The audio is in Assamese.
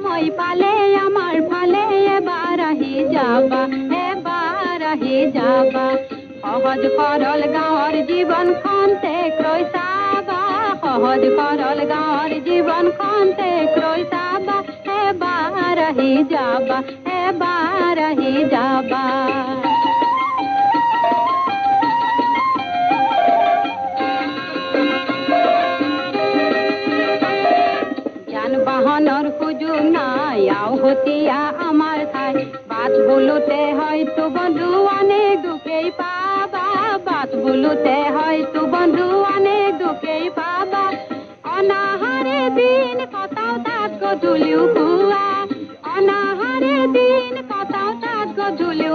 সময় পালে আমাৰ ফালে এবাৰ আহি যাবা সহজ সৰল গাঁৱৰ জীৱন খন্তে ক্ৰয় চাবা সহজ সৰল গাঁৱৰ জীৱন খন্তে ক্ৰয় চাবা এবাৰ আহি যাবা বাহনৰ সুযোগ নাই আউহতীয়া আমাৰ ঠাই বাট বোলোতে হয়তো বন্ধু অনেক দুখেই পাবা বাট বোলোতে হয়তো বন্ধু অনেক দুখেই পাবা অনাহাৰে দিন কটাও তাত গধূলিও পুৱা অনাহাৰে দিন কটাও তাত গধূলিও